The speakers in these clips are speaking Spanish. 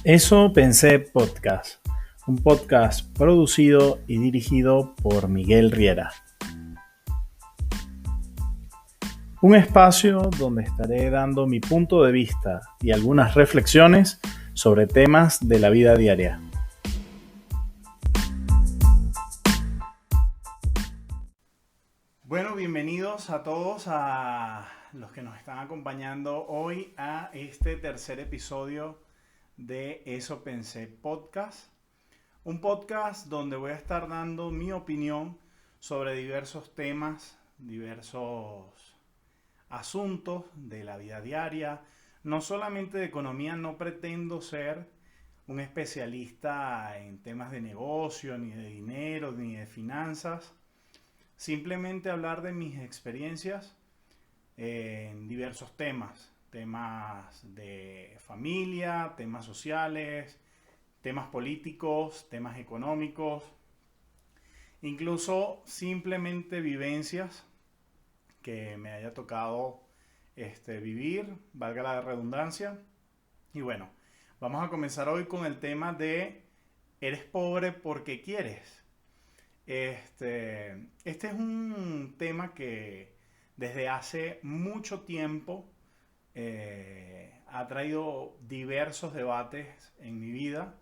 Eso pensé podcast, un podcast producido y dirigido por Miguel Riera. Un espacio donde estaré dando mi punto de vista y algunas reflexiones sobre temas de la vida diaria. Bueno, bienvenidos a todos a los que nos están acompañando hoy a este tercer episodio de Eso Pensé Podcast. Un podcast donde voy a estar dando mi opinión sobre diversos temas, diversos asuntos de la vida diaria. No solamente de economía, no pretendo ser un especialista en temas de negocio, ni de dinero, ni de finanzas. Simplemente hablar de mis experiencias en diversos temas. Temas de familia, temas sociales, temas políticos, temas económicos, incluso simplemente vivencias que me haya tocado vivir, valga la redundancia. Y bueno, vamos a comenzar hoy con el tema de ¿eres pobre porque quieres? Este es un tema que desde hace mucho tiempo ha traído diversos debates en mi vida.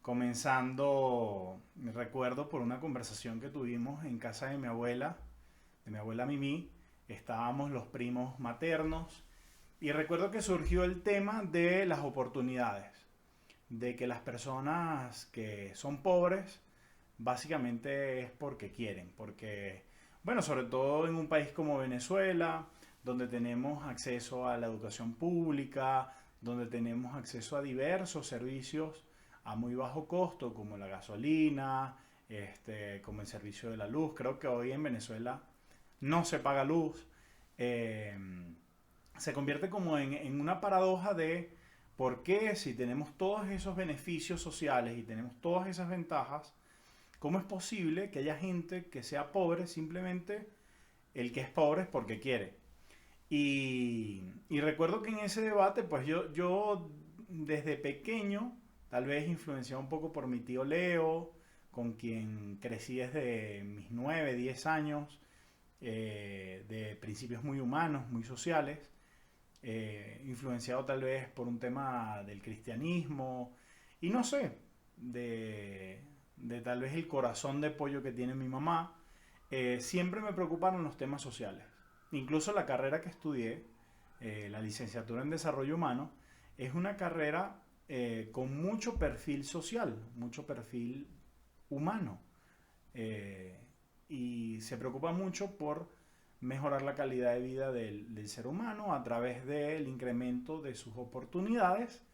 Comenzando, recuerdo por una conversación que tuvimos en casa de mi abuela Mimi, estábamos los primos maternos y recuerdo que surgió el tema de las oportunidades, de que las personas que son pobres básicamente es porque quieren, porque, bueno, sobre todo en un país como Venezuela, donde tenemos acceso a la educación pública, donde tenemos acceso a diversos servicios a muy bajo costo, como la gasolina, como el servicio de la luz. Creo que hoy en Venezuela no se paga luz. Eh, Se convierte como en una paradoja de por qué si tenemos todos esos beneficios sociales y tenemos todas esas ventajas, ¿cómo es posible que haya gente que sea pobre simplemente el que es pobre es porque quiere? Y recuerdo que en ese debate, pues yo desde pequeño, tal vez influenciado un poco por mi tío Leo, con quien crecí desde mis 9 10 años, de principios muy humanos, muy sociales, influenciado tal vez por un tema del cristianismo, y no sé, de tal vez el corazón de pollo que tiene mi mamá, siempre me preocuparon los temas sociales. Incluso la carrera que estudié, la licenciatura en desarrollo humano, es una carrera con mucho perfil social, mucho perfil humano. eh, y se preocupa mucho por mejorar la calidad de vida del ser humano a través del incremento de sus oportunidades,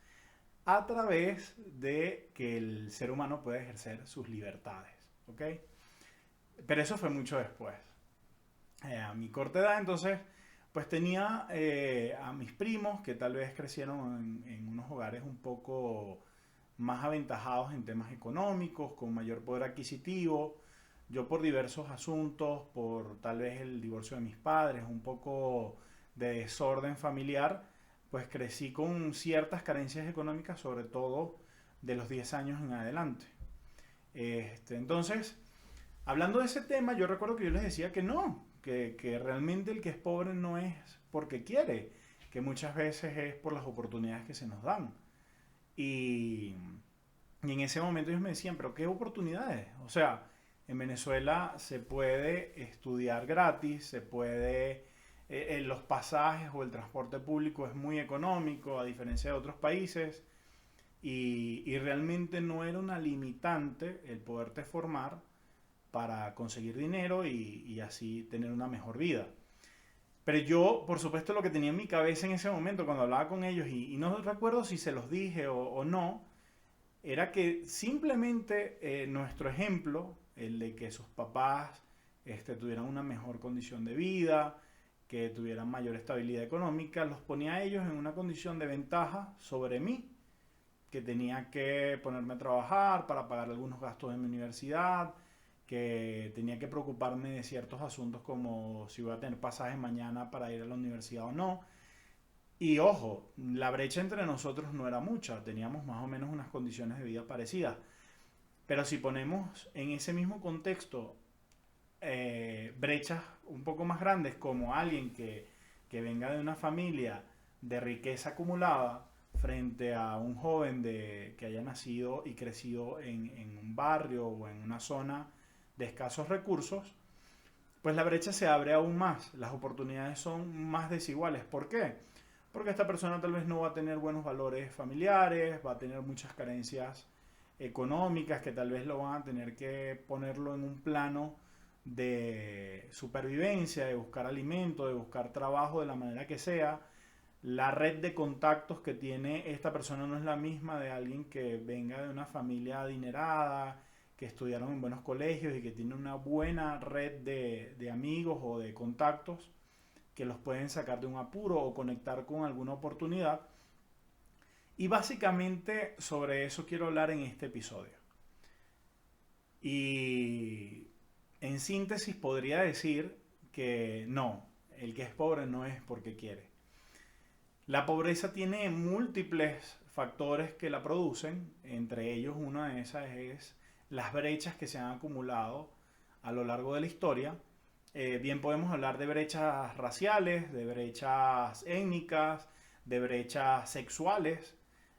a través de que el ser humano pueda ejercer sus libertades. ¿Ok? Pero eso fue mucho después. A mi corta edad, entonces, pues tenía a mis primos que tal vez crecieron en unos hogares un poco más aventajados en temas económicos, con mayor poder adquisitivo. Yo por diversos asuntos, por tal vez el divorcio de mis padres, un poco de desorden familiar, pues crecí con ciertas carencias económicas, sobre todo de los 10 años en adelante. Entonces, hablando de ese tema, yo recuerdo que yo les decía que no, que realmente el que es pobre no es porque quiere, que muchas veces es por las oportunidades que se nos dan. Y, y en ese momento ellos me decían, pero ¿qué oportunidades? O sea, en Venezuela se puede estudiar gratis, se puede, los pasajes o el transporte público es muy económico a diferencia de otros países y realmente no era una limitante el poderte formar para conseguir dinero y así tener una mejor vida. Pero yo, por supuesto, lo que tenía en mi cabeza en ese momento cuando hablaba con ellos, y no recuerdo si se los dije o no, era que simplemente nuestro ejemplo, el de que sus papás tuvieran una mejor condición de vida, que tuvieran mayor estabilidad económica, los ponía a ellos en una condición de ventaja sobre mí, que tenía que ponerme a trabajar para pagar algunos gastos de mi universidad, que tenía que preocuparme de ciertos asuntos como si voy a tener pasaje mañana para ir a la universidad o no. Y ojo, la brecha entre nosotros no era mucha, teníamos más o menos unas condiciones de vida parecidas. Pero si ponemos en ese mismo contexto brechas un poco más grandes como alguien que venga de una familia de riqueza acumulada frente a un joven que haya nacido y crecido en un barrio o en una zona de escasos recursos, pues la brecha se abre aún más, las oportunidades son más desiguales. ¿Por qué? Porque esta persona tal vez no va a tener buenos valores familiares, va a tener muchas carencias económicas que tal vez lo van a tener que ponerlo en un plano de supervivencia, de buscar alimento, de buscar trabajo de la manera que sea. La red de contactos que tiene esta persona no es la misma de alguien que venga de una familia adinerada, que estudiaron en buenos colegios y que tiene una buena red de amigos o de contactos que los pueden sacar de un apuro o conectar con alguna oportunidad. Y básicamente sobre eso quiero hablar en este episodio. Y en síntesis podría decir que no, el que es pobre no es porque quiere. La pobreza tiene múltiples factores que la producen, entre ellos una de esas es las brechas que se han acumulado a lo largo de la historia. Bien podemos hablar de brechas raciales, de brechas étnicas, de brechas sexuales.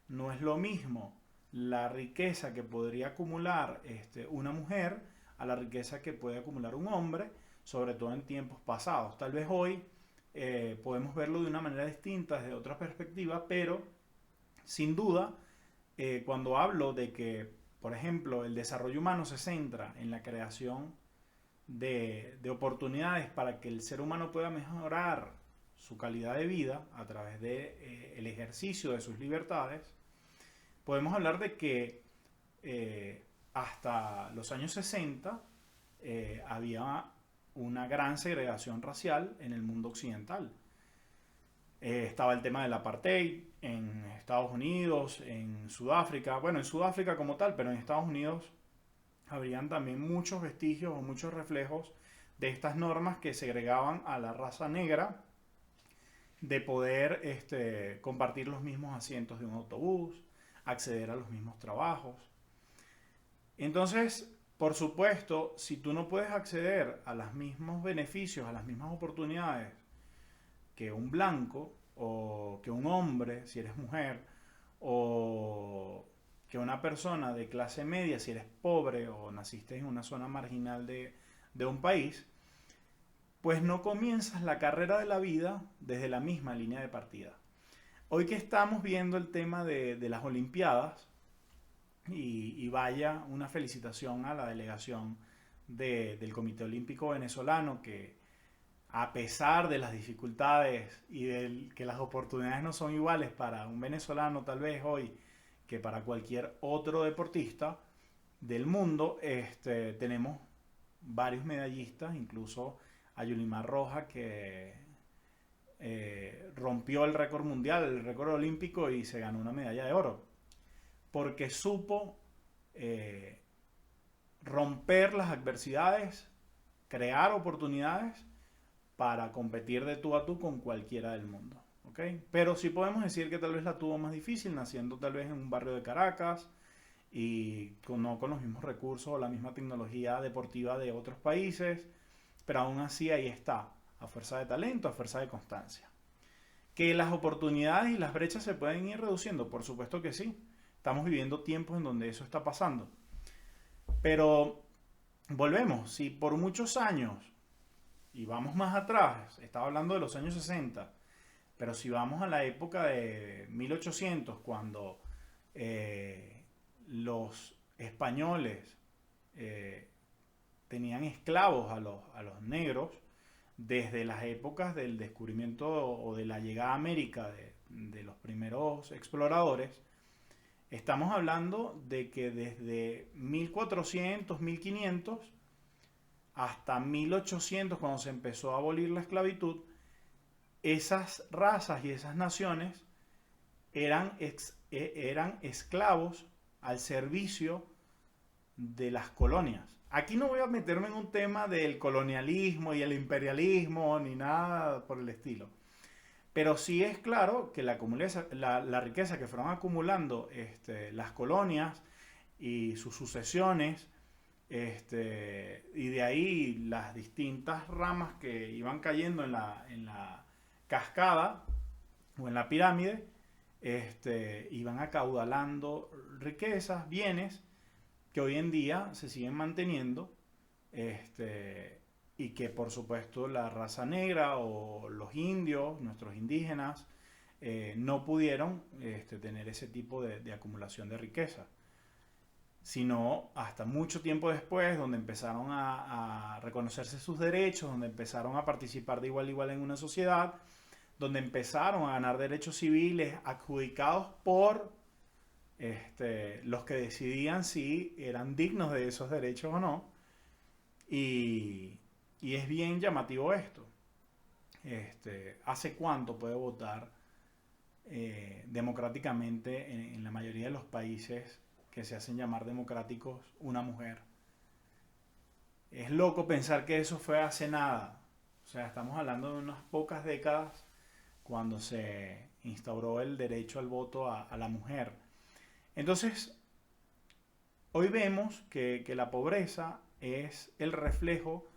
No es lo mismo la riqueza que podría acumular una mujer a la riqueza que puede acumular un hombre, sobre todo en tiempos pasados. Tal vez hoy podemos verlo de una manera distinta, desde otra perspectiva, pero sin duda, cuando hablo de que, por ejemplo, el desarrollo humano se centra en la creación de oportunidades para que el ser humano pueda mejorar su calidad de vida a través de el ejercicio de sus libertades, podemos hablar de que hasta los años 60 había una gran segregación racial en el mundo occidental. Estaba el tema del apartheid en Estados Unidos, en Sudáfrica, bueno, en Sudáfrica como tal, pero en Estados Unidos habrían también muchos vestigios o muchos reflejos de estas normas que segregaban a la raza negra de poder compartir los mismos asientos de un autobús, acceder a los mismos trabajos. Entonces, por supuesto, si tú no puedes acceder a los mismos beneficios, a las mismas oportunidades que un blanco o que un hombre, si eres mujer, o que una persona de clase media, si eres pobre o naciste en una zona marginal de un país, pues no comienzas la carrera de la vida desde la misma línea de partida. Hoy que estamos viendo el tema de las Olimpiadas, y vaya una felicitación a la delegación del Comité Olímpico Venezolano que a pesar de las dificultades y de que las oportunidades no son iguales para un venezolano tal vez hoy que para cualquier otro deportista del mundo, tenemos varios medallistas, incluso a Yulimar Roja que rompió el récord mundial, el récord olímpico y se ganó una medalla de oro porque supo romper las adversidades, crear oportunidades para competir de tú a tú con cualquiera del mundo. ¿Okay? Pero sí podemos decir que tal vez la tuvo más difícil, naciendo tal vez en un barrio de Caracas y no con los mismos recursos o la misma tecnología deportiva de otros países, pero aún así ahí está, a fuerza de talento, a fuerza de constancia. ¿Que las oportunidades y las brechas se pueden ir reduciendo? Por supuesto que sí. Estamos viviendo tiempos en donde eso está pasando. Pero volvemos, si por muchos años, y vamos más atrás, estaba hablando de los años 60, pero si vamos a la época de 1800, cuando los españoles tenían esclavos a los negros, desde las épocas del descubrimiento o de la llegada a América de los primeros exploradores, estamos hablando de que desde 1400, 1500 hasta 1800, cuando se empezó a abolir la esclavitud, esas razas y esas naciones eran esclavos al servicio de las colonias. Aquí no voy a meterme en un tema del colonialismo y el imperialismo ni nada por el estilo. Pero sí es claro que la riqueza que fueron acumulando las colonias y sus sucesiones, y de ahí las distintas ramas que iban cayendo en la cascada o en la pirámide, iban acaudalando riquezas, bienes que hoy en día se siguen manteniendo, y que por supuesto la raza negra o los indios, nuestros indígenas, no pudieron tener ese tipo de acumulación de riqueza, sino hasta mucho tiempo después, donde empezaron a reconocerse sus derechos, donde empezaron a participar de igual a igual en una sociedad, donde empezaron a ganar derechos civiles adjudicados por los que decidían si eran dignos de esos derechos o no. Y, y es bien llamativo esto. ¿Hace cuánto puede votar democráticamente en la mayoría de los países que se hacen llamar democráticos una mujer? Es loco pensar que eso fue hace nada. O sea, estamos hablando de unas pocas décadas cuando se instauró el derecho al voto a la mujer. Entonces, hoy vemos que la pobreza es el reflejo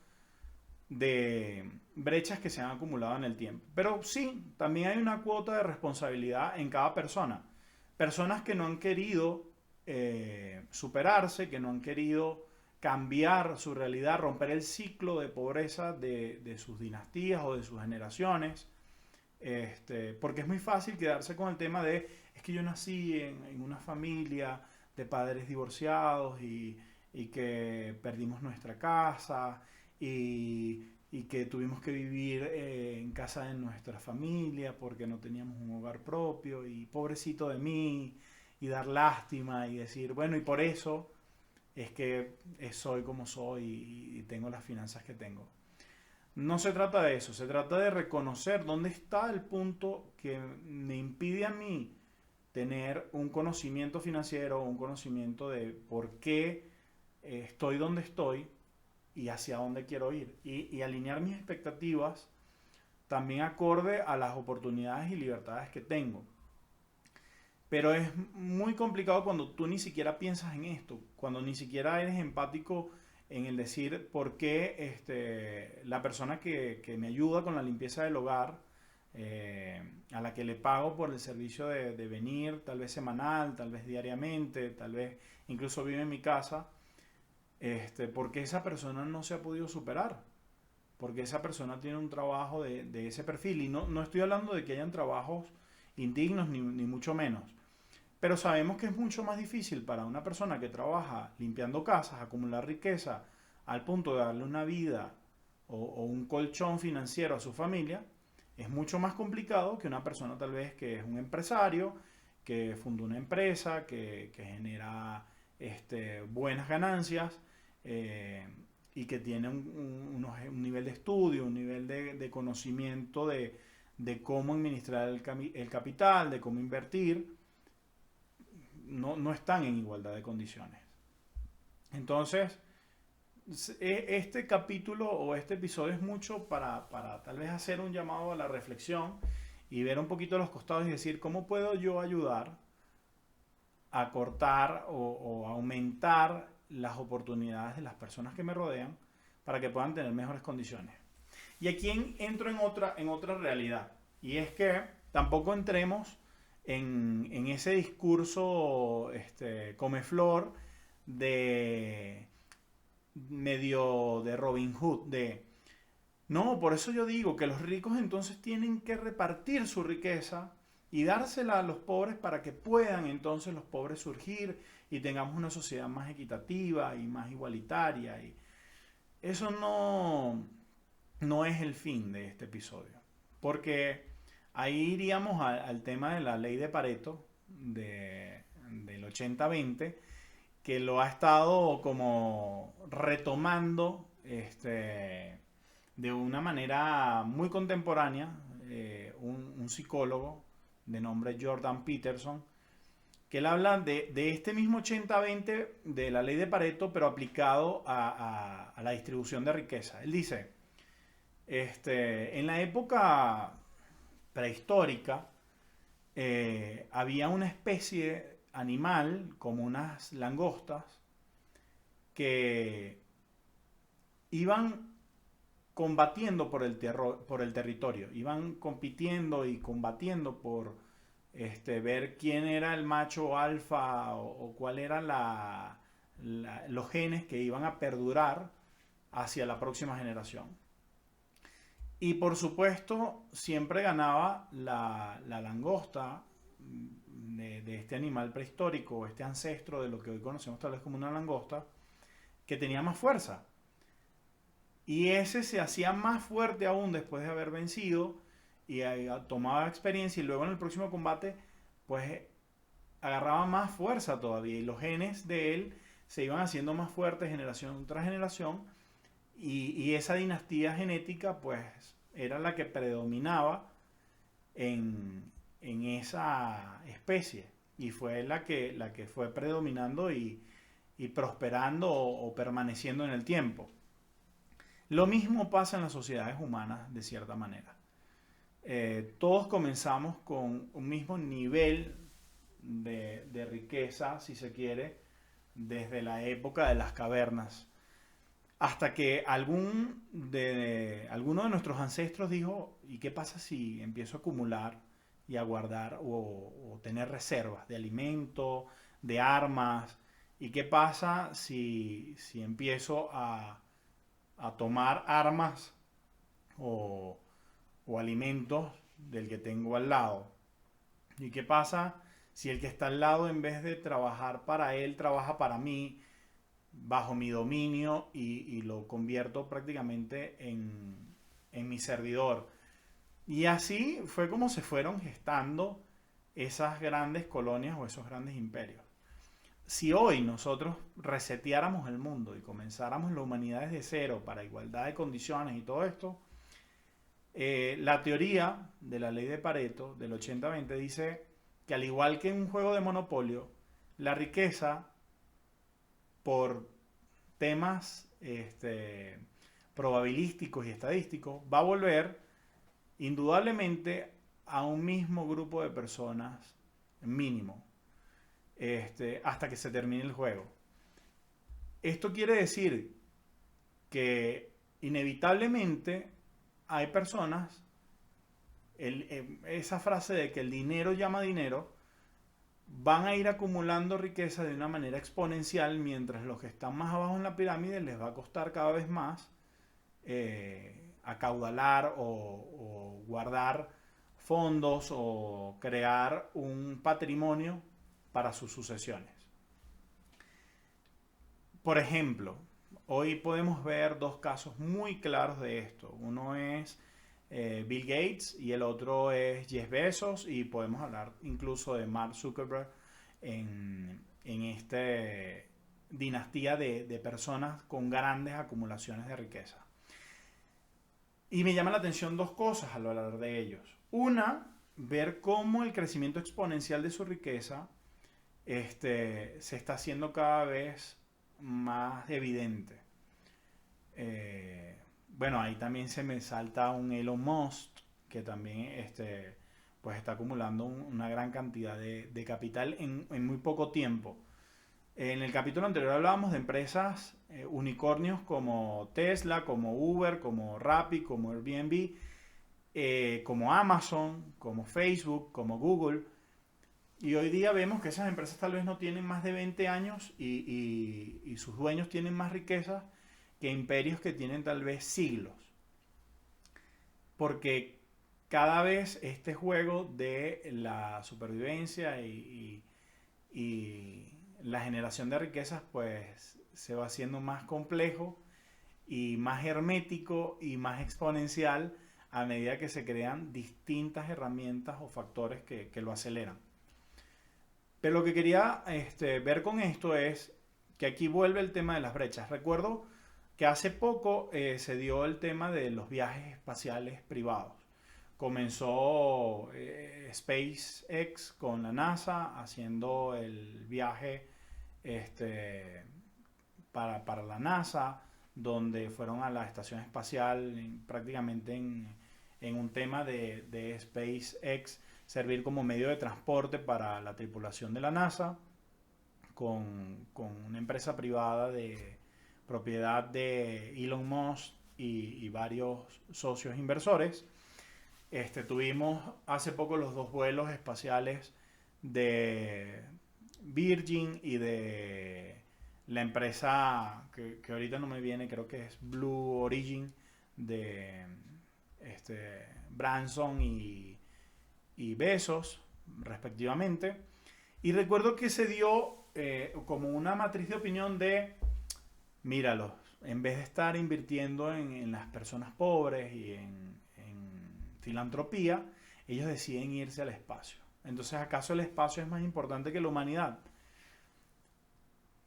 de brechas que se han acumulado en el tiempo. Pero sí, también hay una cuota de responsabilidad en cada persona. Personas que no han querido superarse, que no han querido cambiar su realidad, romper el ciclo de pobreza de sus dinastías o de sus generaciones. Porque es muy fácil quedarse con el tema de, es que yo nací en una familia de padres divorciados y que perdimos nuestra casa y que tuvimos que vivir en casa de nuestra familia porque no teníamos un hogar propio y pobrecito de mí, y dar lástima y decir, bueno, y por eso es que soy como soy y tengo las finanzas que tengo. No se trata de eso, se trata de reconocer dónde está el punto que me impide a mí tener un conocimiento financiero, un conocimiento de por qué estoy donde estoy y hacia dónde quiero ir. Y alinear mis expectativas también acorde a las oportunidades y libertades que tengo. Pero es muy complicado cuando tú ni siquiera piensas en esto, cuando ni siquiera eres empático en el decir por qué la persona que me ayuda con la limpieza del hogar, a la que le pago por el servicio de venir, tal vez semanal, tal vez diariamente, tal vez incluso vive en mi casa, porque esa persona no se ha podido superar, porque esa persona tiene un trabajo de ese perfil. Y no estoy hablando de que hayan trabajos indignos, ni mucho menos. Pero sabemos que es mucho más difícil para una persona que trabaja limpiando casas, acumular riqueza, al punto de darle una vida o un colchón financiero a su familia. Es mucho más complicado que una persona tal vez que es un empresario, que fundó una empresa, que genera buenas ganancias, y que tiene un nivel de estudio, un nivel de conocimiento de cómo administrar el capital, de cómo invertir. No están en igualdad de condiciones. Entonces, este capítulo o este episodio es mucho para tal vez hacer un llamado a la reflexión y ver un poquito los costados y decir, ¿cómo puedo yo ayudar a cortar o aumentar las oportunidades de las personas que me rodean para que puedan tener mejores condiciones? Y aquí entro en otra realidad, y es que tampoco entremos en ese discurso comeflor de medio de Robin Hood, de no, por eso yo digo que los ricos entonces tienen que repartir su riqueza y dársela a los pobres para que puedan entonces los pobres surgir y tengamos una sociedad más equitativa y más igualitaria. Y eso no es el fin de este episodio, porque ahí iríamos al tema de la ley de Pareto del 80-20, que lo ha estado como retomando de una manera muy contemporánea, un psicólogo de nombre Jordan Peterson, que él habla de este mismo 80-20 de la ley de Pareto, pero aplicado a la distribución de riqueza. Él dice, en la época prehistórica, había una especie animal, como unas langostas, que iban combatiendo por el territorio, iban compitiendo y combatiendo por ver quién era el macho alfa o cuál eran los genes que iban a perdurar hacia la próxima generación. Y por supuesto, siempre ganaba la langosta de este animal prehistórico, este ancestro de lo que hoy conocemos tal vez como una langosta, que tenía más fuerza. Y ese se hacía más fuerte aún después de haber vencido y tomaba experiencia y luego en el próximo combate pues agarraba más fuerza todavía y los genes de él se iban haciendo más fuertes generación tras generación y esa dinastía genética pues era la que predominaba en esa especie y fue la que fue predominando y prosperando o permaneciendo en el tiempo. Lo mismo pasa en las sociedades humanas de cierta manera. Todos comenzamos con un mismo nivel de riqueza, si se quiere, desde la época de las cavernas, hasta que alguno de nuestros ancestros dijo, ¿y qué pasa si empiezo a acumular y a guardar o tener reservas de alimento, de armas? ¿Y qué pasa si empiezo a tomar armas o, o alimentos del que tengo al lado? ¿Y qué pasa si el que está al lado, en vez de trabajar para él, trabaja para mí, bajo mi dominio y lo convierto prácticamente en mi servidor? Y así fue como se fueron gestando esas grandes colonias o esos grandes imperios. Si hoy nosotros reseteáramos el mundo y comenzáramos la humanidad desde cero para igualdad de condiciones y todo esto, la teoría de la ley de Pareto del 80-20 dice que al igual que en un juego de monopolio, la riqueza por temas probabilísticos y estadísticos va a volver indudablemente a un mismo grupo de personas mínimo hasta que se termine el juego. Esto quiere decir que inevitablemente hay personas, esa frase de que el dinero llama dinero, van a ir acumulando riqueza de una manera exponencial, mientras los que están más abajo en la pirámide les va a costar cada vez más acaudalar o guardar fondos o crear un patrimonio para sus sucesiones. Por ejemplo, hoy podemos ver dos casos muy claros de esto. Uno es Bill Gates y el otro es Jeff Bezos, y podemos hablar incluso de Mark Zuckerberg en esta dinastía de personas con grandes acumulaciones de riqueza. Y me llama la atención dos cosas al hablar de ellos. Una, ver cómo el crecimiento exponencial de su riqueza se está haciendo cada vez más evidente. Bueno, ahí también se me salta un Elon Musk, que también pues está acumulando una gran cantidad de capital en muy poco tiempo. En el capítulo anterior hablábamos de empresas unicornios como Tesla, como Uber, como Rappi, como Airbnb, como Amazon, como Facebook, como Google. Y hoy día vemos que esas empresas tal vez no tienen más de 20 años y sus dueños tienen más riquezas que imperios que tienen tal vez siglos. Porque cada vez este juego de la supervivencia y la generación de riquezas pues se va haciendo más complejo y más hermético y más exponencial a medida que se crean distintas herramientas o factores que lo aceleran. Pero lo que quería ver con esto es que aquí vuelve el tema de las brechas. Recuerdo que hace poco se dio el tema de los viajes espaciales privados. Comenzó SpaceX con la NASA haciendo el viaje para la NASA, donde fueron a la estación espacial prácticamente en un tema de SpaceX servir como medio de transporte para la tripulación de la NASA con una empresa privada de propiedad de Elon Musk y varios socios inversores. Tuvimos hace poco los dos vuelos espaciales de Virgin y de la empresa que ahorita no me viene, creo que es Blue Origin, de Branson y Bezos, respectivamente. Y recuerdo que se dio como una matriz de opinión de, míralos, en vez de estar invirtiendo en las personas pobres y en filantropía, ellos deciden irse al espacio. Entonces, ¿acaso el espacio es más importante que la humanidad?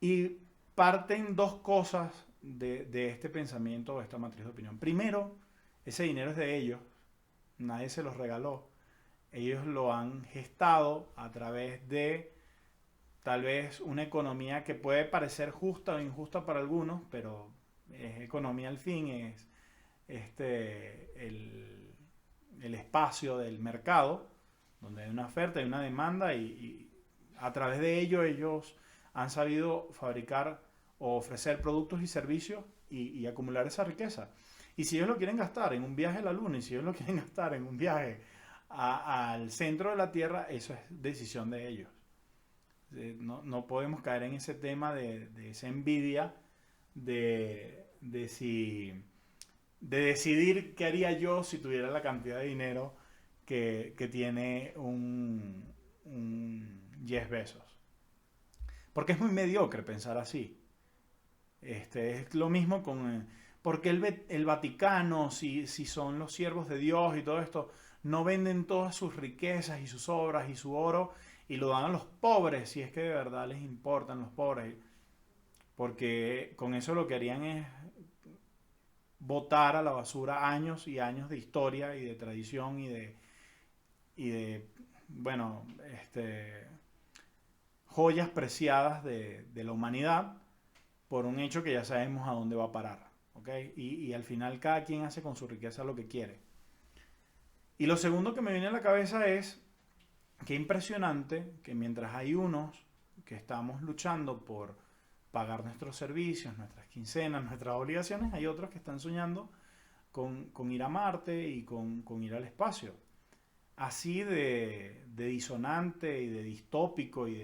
Y parten dos cosas de este pensamiento o esta matriz de opinión. Primero, ese dinero es de ellos, nadie se los regaló. Ellos lo han gestado a través de tal vez una economía que puede parecer justa o injusta para algunos, pero es economía al fin, es el espacio del mercado, donde hay una oferta y una demanda y a través de ello ellos han sabido fabricar o ofrecer productos y servicios y acumular esa riqueza. Y si ellos lo quieren gastar en un viaje a la luna y si ellos lo quieren gastar en un viaje al centro de la Tierra, eso es decisión de ellos. No podemos caer en ese tema de esa envidia de decidir qué haría yo si tuviera la cantidad de dinero que tiene un Jeff Bezos. Porque es muy mediocre pensar así. Es lo mismo con... Porque el Vaticano, si son los siervos de Dios y todo esto, no venden todas sus riquezas y sus obras y su oro y lo dan a los pobres, si es que de verdad les importan los pobres. Porque con eso lo que harían es botar a la basura años y años de historia y de tradición y de bueno, joyas preciadas de la humanidad por un hecho que ya sabemos a dónde va a parar. ¿Okay? Y al final cada quien hace con su riqueza lo que quiere. Y lo segundo que me viene a la cabeza es qué impresionante que mientras hay unos que estamos luchando por pagar nuestros servicios, nuestras quincenas, nuestras obligaciones, hay otros que están soñando con ir a Marte y con ir al espacio. Así de disonante y de distópico y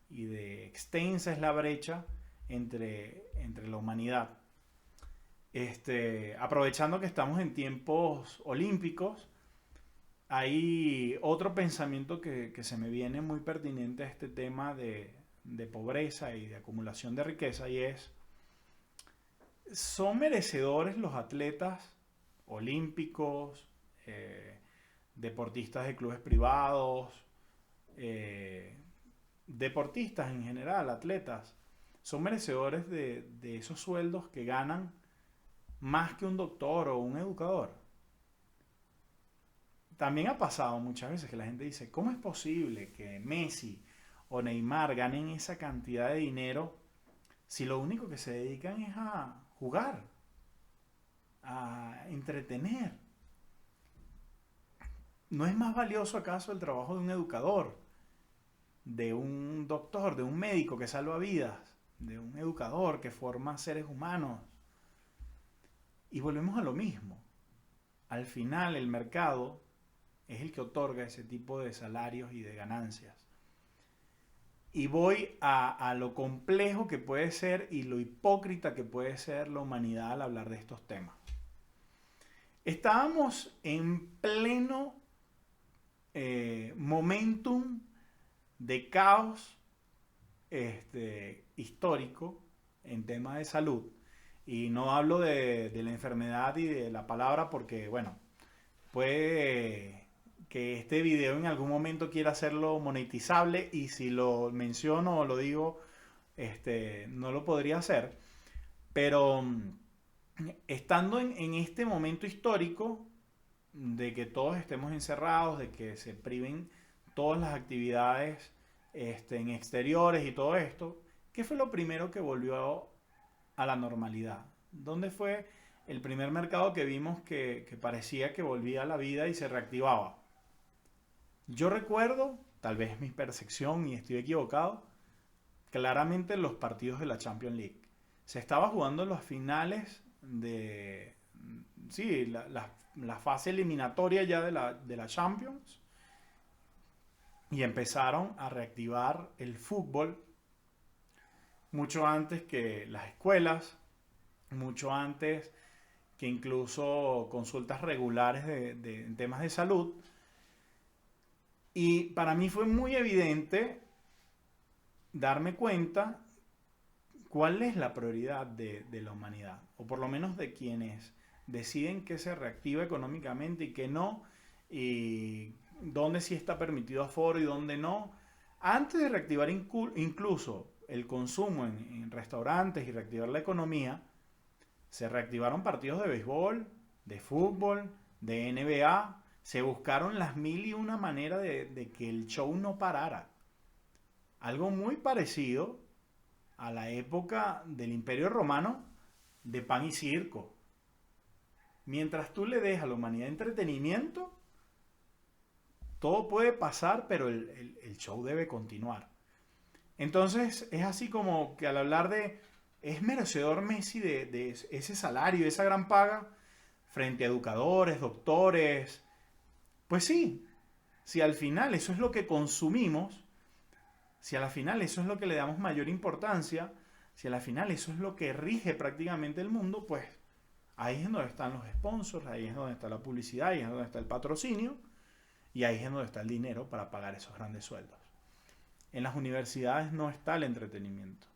de extensa es la brecha entre la humanidad. Aprovechando que estamos en tiempos olímpicos, hay otro pensamiento que se me viene muy pertinente a este tema de pobreza y de acumulación de riqueza y es, ¿son merecedores los atletas olímpicos, deportistas de clubes privados, deportistas en general, atletas, son merecedores de esos sueldos que ganan más que un doctor o un educador? También ha pasado muchas veces que la gente dice, ¿cómo es posible que Messi o Neymar ganen esa cantidad de dinero si lo único que se dedican es a jugar, a entretener? ¿No es más valioso acaso el trabajo de un educador, de un doctor, de un médico que salva vidas, de un educador que forma seres humanos? Y volvemos a lo mismo. Al final el mercado es el que otorga ese tipo de salarios y de ganancias. Y voy a lo complejo que puede ser y lo hipócrita que puede ser la humanidad al hablar de estos temas. Estábamos en pleno momentum de caos histórico en tema de salud. Y no hablo de la enfermedad y de la palabra porque, bueno, puede que este video en algún momento quiera hacerlo monetizable y si lo menciono o lo digo, no lo podría hacer. Pero estando en este momento histórico de que todos estemos encerrados, de que se priven todas las actividades en exteriores y todo esto, ¿qué fue lo primero que volvió a la normalidad? ¿Dónde fue el primer mercado que vimos que parecía que volvía a la vida y se reactivaba. Yo recuerdo, tal vez es mi percepción y estoy equivocado, claramente los partidos de la Champions League. Se estaba jugando las finales de, sí, la fase eliminatoria ya de la Champions y empezaron a reactivar el fútbol mucho antes que las escuelas, mucho antes que incluso consultas regulares en temas de salud. Y para mí fue muy evidente darme cuenta cuál es la prioridad de la humanidad, o por lo menos de quienes deciden que se reactiva económicamente y que no, y dónde sí está permitido aforo y dónde no. Antes de reactivar incluso el consumo en restaurantes y reactivar la economía, se reactivaron partidos de béisbol, de fútbol, de NBA, se buscaron las mil y una maneras de que el show no parara. Algo muy parecido a la época del Imperio Romano de pan y circo. Mientras tú le des a la humanidad entretenimiento, todo puede pasar, pero el show debe continuar. Entonces es así como que al hablar de, ¿es merecedor Messi de ese salario, de esa gran paga frente a educadores, doctores? Pues sí, si al final eso es lo que consumimos, si a la final eso es lo que le damos mayor importancia, si a la final eso es lo que rige prácticamente el mundo, pues ahí es donde están los sponsors, ahí es donde está la publicidad, ahí es donde está el patrocinio y ahí es donde está el dinero para pagar esos grandes sueldos. En las universidades no está el entretenimiento.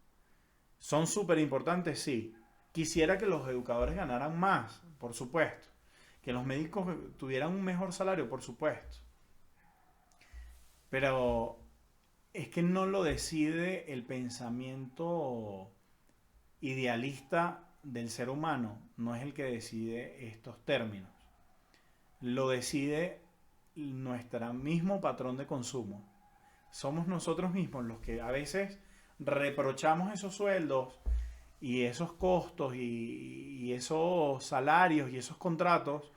¿Son súper importantes? Sí. Quisiera que los educadores ganaran más, por supuesto. Que los médicos tuvieran un mejor salario, por supuesto. Pero es que no lo decide el pensamiento idealista del ser humano, no es el que decide estos términos. Lo decide nuestro mismo patrón de consumo. Somos nosotros mismos los que a veces reprochamos esos sueldos y esos costos y esos salarios y esos contratos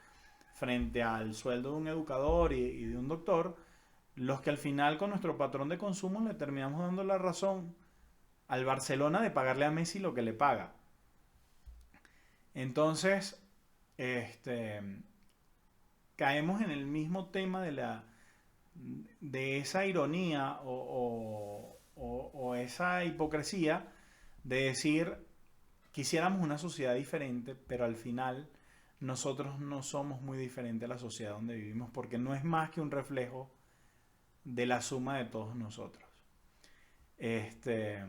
frente al sueldo de un educador y de un doctor, los que al final con nuestro patrón de consumo le terminamos dando la razón al Barcelona de pagarle a Messi lo que le paga. Entonces, este, caemos en el mismo tema de esa ironía o esa hipocresía de decir, quisiéramos una sociedad diferente, pero al final nosotros no somos muy diferentes a la sociedad donde vivimos porque no es más que un reflejo de la suma de todos nosotros. Este,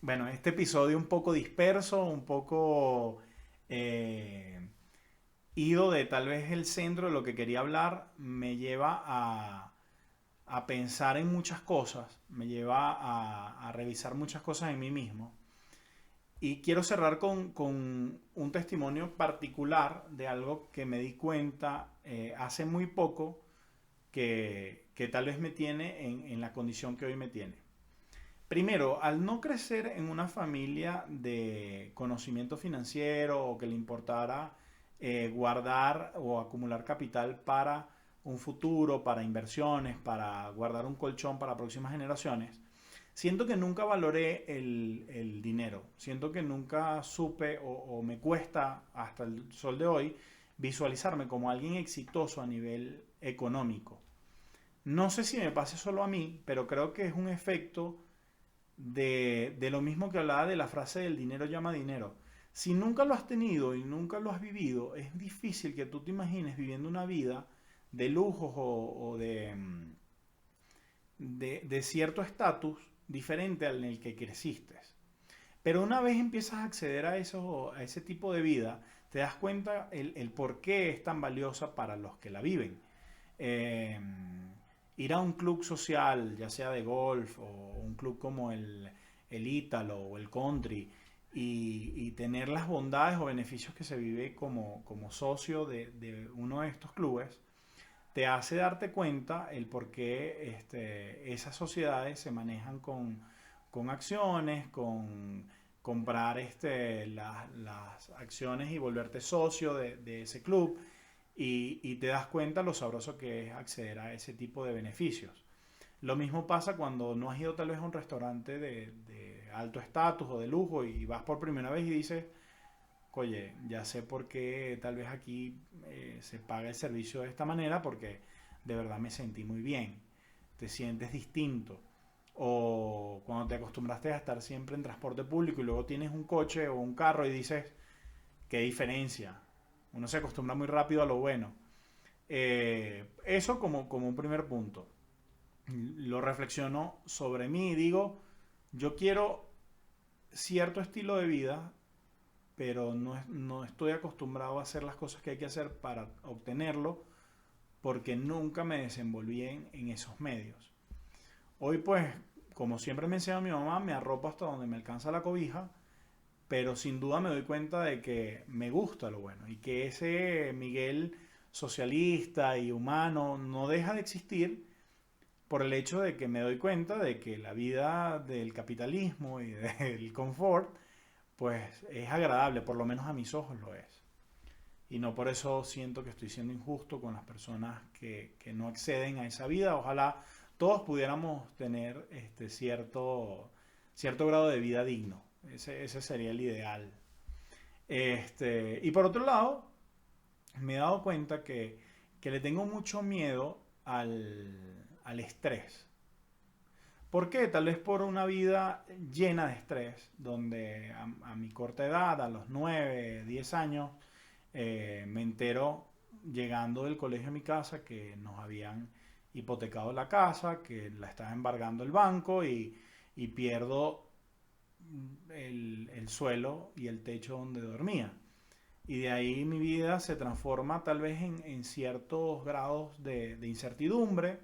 bueno, este episodio un poco disperso, un poco ido de tal vez el centro de lo que quería hablar, me lleva a pensar en muchas cosas, me lleva a revisar muchas cosas en mí mismo. Y quiero cerrar con un testimonio particular de algo que me di cuenta hace muy poco que tal vez me tiene en la condición que hoy me tiene. Primero, al no crecer en una familia de conocimiento financiero o que le importara guardar o acumular capital para un futuro, para inversiones, para guardar un colchón para próximas generaciones, siento que nunca valoré el dinero. Siento que nunca supe o me cuesta hasta el sol de hoy visualizarme como alguien exitoso a nivel económico. No sé si me pase solo a mí, pero creo que es un efecto de lo mismo que hablaba de la frase del dinero llama dinero. Si nunca lo has tenido y nunca lo has vivido, es difícil que tú te imagines viviendo una vida de lujos o de cierto estatus diferente al en el que creciste. Pero una vez empiezas a acceder a ese tipo de vida, te das cuenta el por qué es tan valiosa para los que la viven. Eh, Ir a un club social, ya sea de golf o un club como el Ítalo o el Country, y tener las bondades o beneficios que se vive como socio de uno de estos clubes, te hace darte cuenta el por qué esas sociedades se manejan con acciones, con comprar las acciones y volverte socio de ese club y te das cuenta lo sabroso que es acceder a ese tipo de beneficios. Lo mismo pasa cuando no has ido tal vez a un restaurante de alto estatus o de lujo y vas por primera vez y dices, oye, ya sé por qué tal vez aquí se paga el servicio de esta manera porque de verdad me sentí muy bien, te sientes distinto. O cuando te acostumbraste a estar siempre en transporte público y luego tienes un coche o un carro y dices, qué diferencia. Uno se acostumbra muy rápido a lo bueno. Eso como un primer punto. Lo reflexiono sobre mí y digo, yo quiero cierto estilo de vida, pero no estoy acostumbrado a hacer las cosas que hay que hacer para obtenerlo porque nunca me desenvolví en esos medios. Hoy pues, como siempre me enseña mi mamá, me arropo hasta donde me alcanza la cobija, pero sin duda me doy cuenta de que me gusta lo bueno y que ese Miguel socialista y humano no deja de existir por el hecho de que me doy cuenta de que la vida del capitalismo y del confort pues es agradable, por lo menos a mis ojos lo es. Y no por eso siento que estoy siendo injusto con las personas que no acceden a esa vida. Ojalá todos pudiéramos tener cierto grado de vida digno. Ese sería el ideal. Y por otro lado, me he dado cuenta que le tengo mucho miedo al estrés. ¿Por qué? Tal vez por una vida llena de estrés, donde a mi corta edad, a los 9 10 años, me entero llegando del colegio a mi casa que nos habían hipotecado la casa, que la estaba embargando el banco y pierdo el suelo y el techo donde dormía. Y de ahí mi vida se transforma tal vez en ciertos grados de incertidumbre,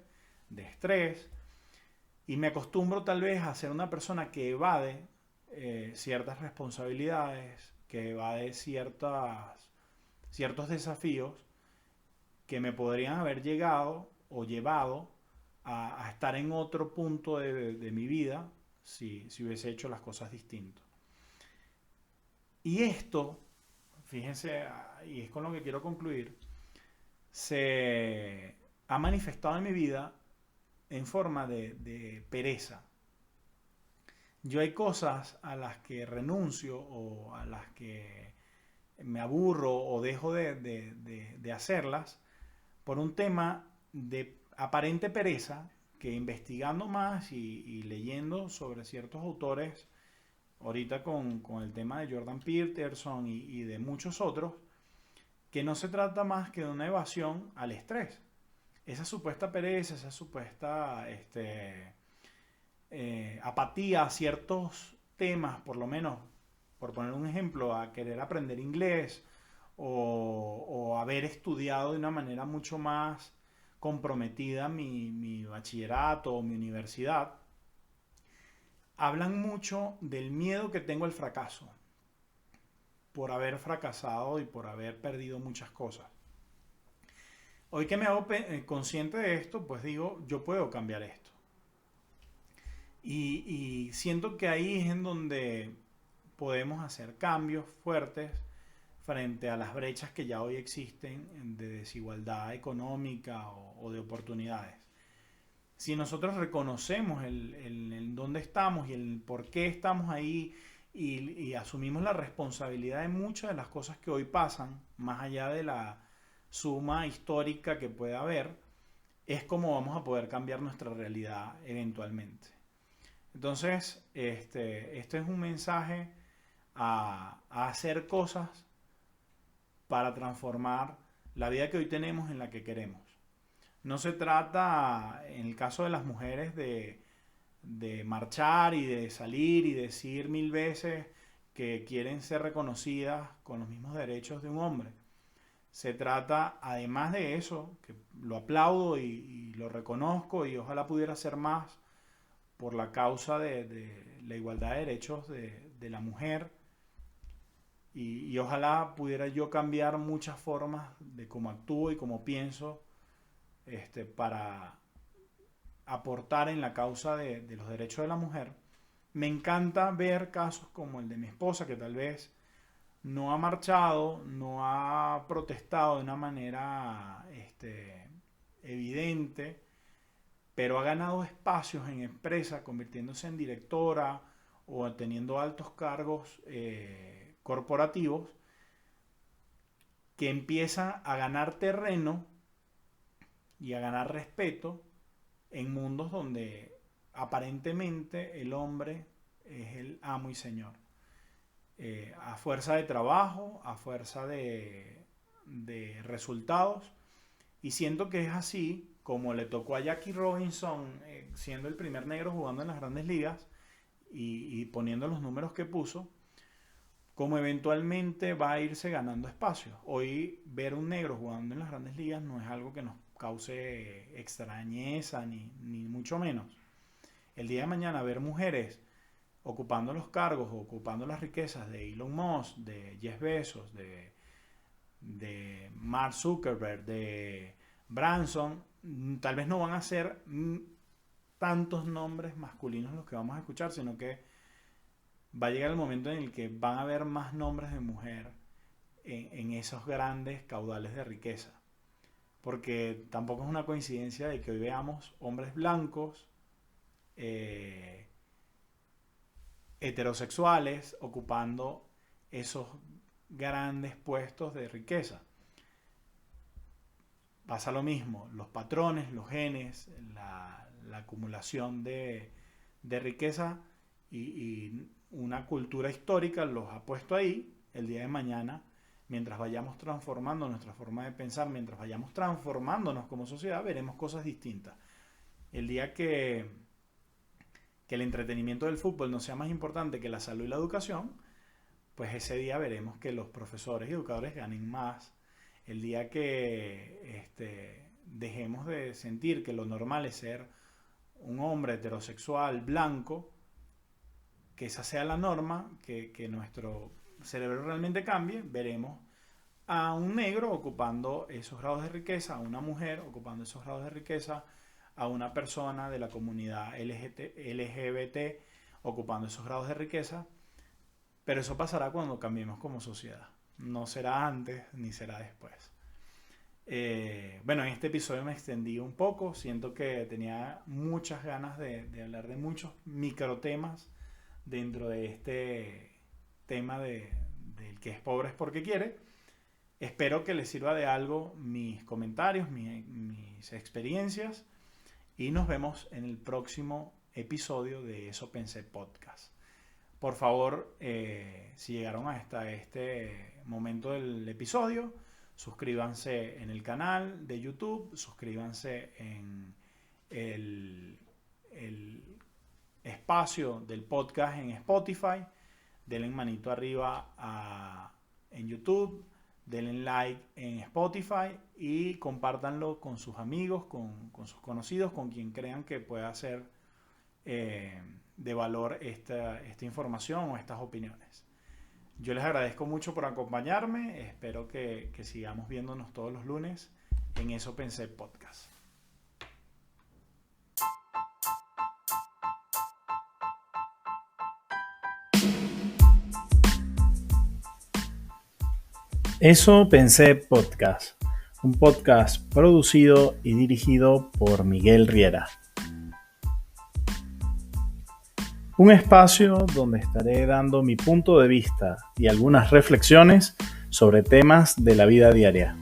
de estrés, y me acostumbro tal vez a ser una persona que evade ciertas responsabilidades, que evade ciertos desafíos que me podrían haber llegado o llevado a estar en otro punto de mi vida si hubiese hecho las cosas distinto. Y esto, fíjense, y es con lo que quiero concluir, se ha manifestado en mi vida en forma de pereza. Yo hay cosas a las que renuncio o a las que me aburro o dejo de hacerlas por un tema de aparente pereza que investigando más y leyendo sobre ciertos autores, ahorita con el tema de Jordan Peterson y de muchos otros, que no se trata más que de una evasión al estrés. Esa supuesta pereza, esa supuesta apatía a ciertos temas, por lo menos, por poner un ejemplo, a querer aprender inglés o haber estudiado de una manera mucho más comprometida mi bachillerato o mi universidad, hablan mucho del miedo que tengo al fracaso, por haber fracasado y por haber perdido muchas cosas. Hoy que me hago consciente de esto, pues digo, yo puedo cambiar esto. Y siento que ahí es en donde podemos hacer cambios fuertes frente a las brechas que ya hoy existen de desigualdad económica o de oportunidades. Si nosotros reconocemos el dónde estamos y el por qué estamos ahí y asumimos la responsabilidad de muchas de las cosas que hoy pasan, más allá de la suma histórica que pueda haber, es como vamos a poder cambiar nuestra realidad eventualmente. Entonces, este es un mensaje a hacer cosas para transformar la vida que hoy tenemos en la que queremos. No se trata, en el caso de las mujeres, de marchar y de salir y decir mil veces que quieren ser reconocidas con los mismos derechos de un hombre. Se trata, además de eso, que lo aplaudo y lo reconozco y ojalá pudiera ser más por la causa de la igualdad de derechos de la mujer y ojalá pudiera yo cambiar muchas formas de cómo actúo y cómo pienso para aportar en la causa de los derechos de la mujer. me encanta ver casos como el de mi esposa, que tal vez no ha marchado, no ha protestado de una manera evidente, pero ha ganado espacios en empresa, convirtiéndose en directora o teniendo altos cargos corporativos, que empieza a ganar terreno y a ganar respeto en mundos donde aparentemente el hombre es el amo y señor. A fuerza de trabajo, a fuerza de resultados. Y siento que es así como le tocó a Jackie Robinson, siendo el primer negro jugando en las grandes ligas y poniendo los números que puso, como eventualmente va a irse ganando espacio. Hoy ver un negro jugando en las grandes ligas no es algo que nos cause extrañeza ni mucho menos. El día de mañana ver mujeres ocupando los cargos, ocupando las riquezas de Elon Musk, de Jeff Bezos, de Mark Zuckerberg, de Branson, tal vez no van a ser tantos nombres masculinos los que vamos a escuchar, sino que va a llegar el momento en el que van a haber más nombres de mujer en esos grandes caudales de riqueza. Porque tampoco es una coincidencia de que hoy veamos hombres blancos, heterosexuales, ocupando esos grandes puestos de riqueza. Pasa lo mismo, los patrones, los genes, la acumulación de riqueza y una cultura histórica los ha puesto ahí. El día de mañana, mientras vayamos transformando nuestra forma de pensar, mientras vayamos transformándonos como sociedad, veremos cosas distintas. El día que el entretenimiento del fútbol no sea más importante que la salud y la educación, pues ese día veremos que los profesores y educadores ganen más. El día que dejemos de sentir que lo normal es ser un hombre heterosexual blanco, que esa sea la norma, que nuestro cerebro realmente cambie, veremos a un negro ocupando esos grados de riqueza, a una mujer ocupando esos grados de riqueza, a una persona de la comunidad LGBT ocupando esos grados de riqueza. Pero eso pasará cuando cambiemos como sociedad. No será antes ni será después. Bueno, en este episodio me extendí un poco. Siento que tenía muchas ganas de hablar de muchos microtemas dentro de este tema del que es pobre es porque quiere. Espero que les sirva de algo mis comentarios, mis experiencias. Y nos vemos en el próximo episodio de Eso Pensé Podcast. Por favor, si llegaron hasta este momento del episodio, suscríbanse en el canal de YouTube, suscríbanse en el espacio del podcast en Spotify, denle manito arriba en YouTube, denle like en Spotify y compártanlo con sus amigos, con sus conocidos, con quien crean que pueda ser de valor esta información o estas opiniones. Yo les agradezco mucho por acompañarme. Espero que sigamos viéndonos todos los lunes en Eso Pensé Podcast. Eso Pensé Podcast, un podcast producido y dirigido por Miguel Riera. Un espacio donde estaré dando mi punto de vista y algunas reflexiones sobre temas de la vida diaria.